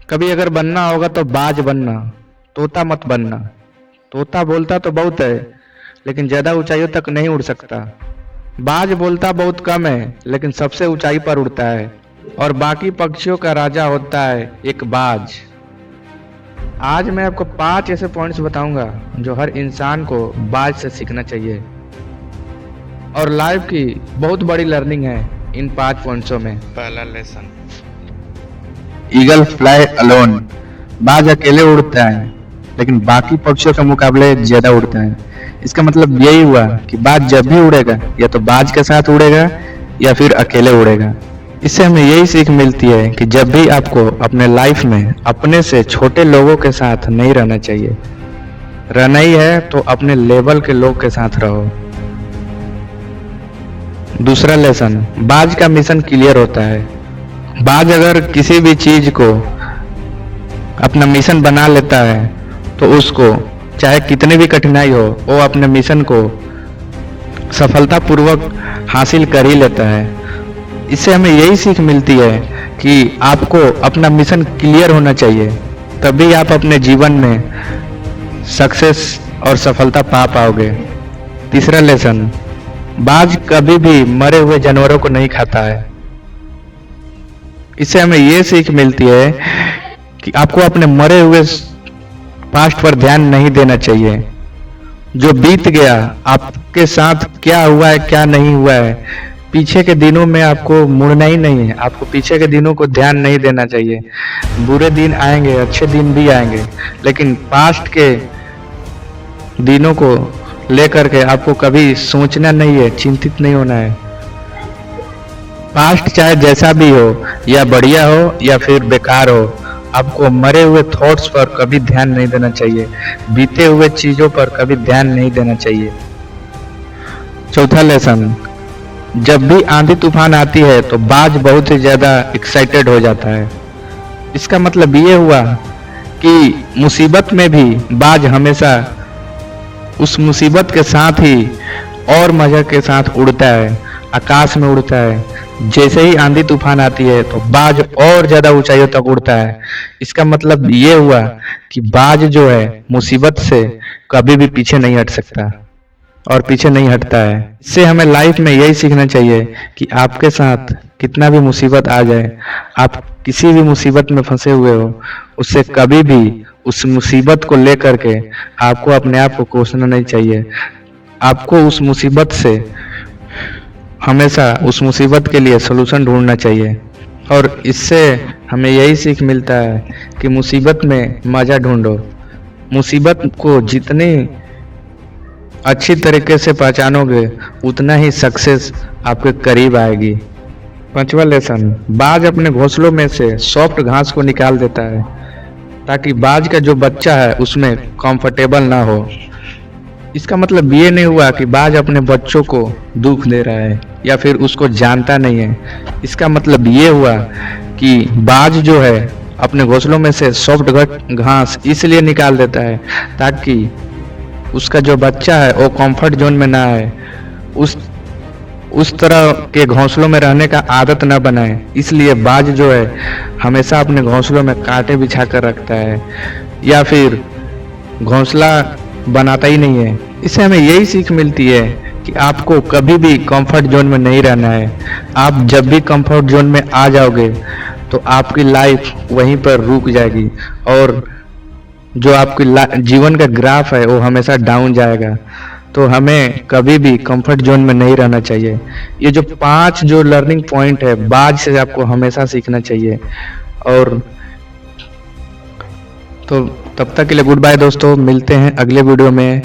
कभी अगर बनना होगा तो बाज बनना, तोता मत बनना। तोता बोलता तो बहुत है, लेकिन ज्यादा ऊंचाइयों तक नहीं उड़ सकता। बाज बोलता बहुत कम है, लेकिन सबसे ऊंचाई पर उड़ता है। और बाकी पक्षियों का राजा होता है एक बाज। आज मैं आपको 5 ऐसे पॉइंट्स बताऊंगा जो हर इंसान को बाज से सीखना चाहिए। और लाइफ की बहुत बड़ी लर्निंग है इन 5 पॉइंट्सों में। पहला लेसन, ईगल फ्लाई अलोन। बाज अकेले उड़ता है, लेकिन बाकी पक्षियों के मुकाबले ज्यादा उड़ता है। इसका मतलब यही हुआ कि बाज जब भी उड़ेगा या तो बाज के साथ उड़ेगा या फिर अकेले उड़ेगा। इससे हमें यही सीख मिलती है कि जब भी आपको अपने लाइफ में अपने से छोटे लोगों के साथ नहीं रहना चाहिए। रहना ही है तो अपने लेवल के लोग के साथ रहो। दूसरा लेसन, बाज का मिशन क्लियर होता है। बाज अगर किसी भी चीज को अपना मिशन बना लेता है तो उसको चाहे कितनी भी कठिनाई हो, वो अपने मिशन को सफलतापूर्वक हासिल कर ही लेता है। इससे हमें यही सीख मिलती है कि आपको अपना मिशन क्लियर होना चाहिए, तभी आप अपने जीवन में सक्सेस और सफलता पा पाओगे। तीसरा लेसन, बाज कभी भी मरे हुए जानवरों को नहीं खाता है। इससे हमें ये सीख मिलती है कि आपको अपने मरे हुए पास्ट पर ध्यान नहीं देना चाहिए। जो बीत गया, आपके साथ क्या हुआ है क्या नहीं हुआ है, पीछे के दिनों में आपको मुड़ना ही नहीं है। आपको पीछे के दिनों को ध्यान नहीं देना चाहिए। बुरे दिन आएंगे, अच्छे दिन भी आएंगे, लेकिन पास्ट के दिनों को लेकर के आपको कभी सोचना नहीं है, चिंतित नहीं होना है। पास्ट चाहे जैसा भी हो, या बढ़िया हो या फिर बेकार हो, आपको मरे हुए थॉट्स पर कभी ध्यान नहीं देना चाहिए। बीते हुए चीजों पर कभी ध्यान नहीं देना चाहिए। चौथा लेसन, जब भी आंधी तूफान आती है तो बाज बहुत ही ज्यादा एक्साइटेड हो जाता है। इसका मतलब ये हुआ कि मुसीबत में भी बाज हमेशा उस मुसीबत के साथ ही और मजा के साथ उड़ता है, आकाश में उड़ता है। जैसे ही आंधी तूफान आती है तो बाज और ज्यादा ऊंचाइयों तक उड़ता है। इसका मतलब ये हुआ कि बाज जो है मुसीबत से कभी भी पीछे नहीं हट सकता और पीछे नहीं हटता है। इससे हमें लाइफ में यही सीखना चाहिए कि आपके साथ कितना भी मुसीबत आ जाए, आप किसी भी मुसीबत में फंसे हुए हो, उससे कभी भी उस मुसीबत को लेकर के आपको अपने आप को कोसना नहीं चाहिए। आपको उस मुसीबत से हमेशा उस मुसीबत के लिए सलूशन ढूंढना चाहिए। और इससे हमें यही सीख मिलता है कि मुसीबत में मजा ढूंढो। मुसीबत को जितनी अच्छी तरीके से पहचानोगे, उतना ही सक्सेस आपके करीब आएगी। पांचवा लेसन, बाज अपने घोंसलों में से सॉफ्ट घास को निकाल देता है ताकि बाज का जो बच्चा है उसमें कंफर्टेबल ना हो। इसका मतलब ये नहीं हुआ कि बाज अपने बच्चों को दुख दे रहा है या फिर उसको जानता नहीं है। इसका मतलब ये हुआ कि बाज जो है अपने घोंसलों में से सॉफ्ट घास इसलिए निकाल देता है ताकि उसका जो बच्चा है वो कंफर्ट जोन में ना आए, उस तरह के घोंसलों में रहने का आदत ना बनाए। इसलिए बाज जो है हमेशा अपने घोंसलों में कांटे बिछा कर रखता है या फिर घोंसला बनाता ही नहीं है। इससे हमें यही सीख मिलती है कि आपको कभी भी कंफर्ट जोन में नहीं रहना है। आप जब भी कंफर्ट जोन में आ जाओगे तो आपकी लाइफ वहीं पर रुक जाएगी और जो आपकी जीवन का ग्राफ है वो हमेशा डाउन जाएगा। तो हमें कभी भी कंफर्ट जोन में नहीं रहना चाहिए। ये जो 5 जो लर्निंग पॉइंट है, बाज से आपको हमेशा सीखना चाहिए। और तो तब तक के लिए गुड बाय दोस्तों, मिलते हैं अगले वीडियो में।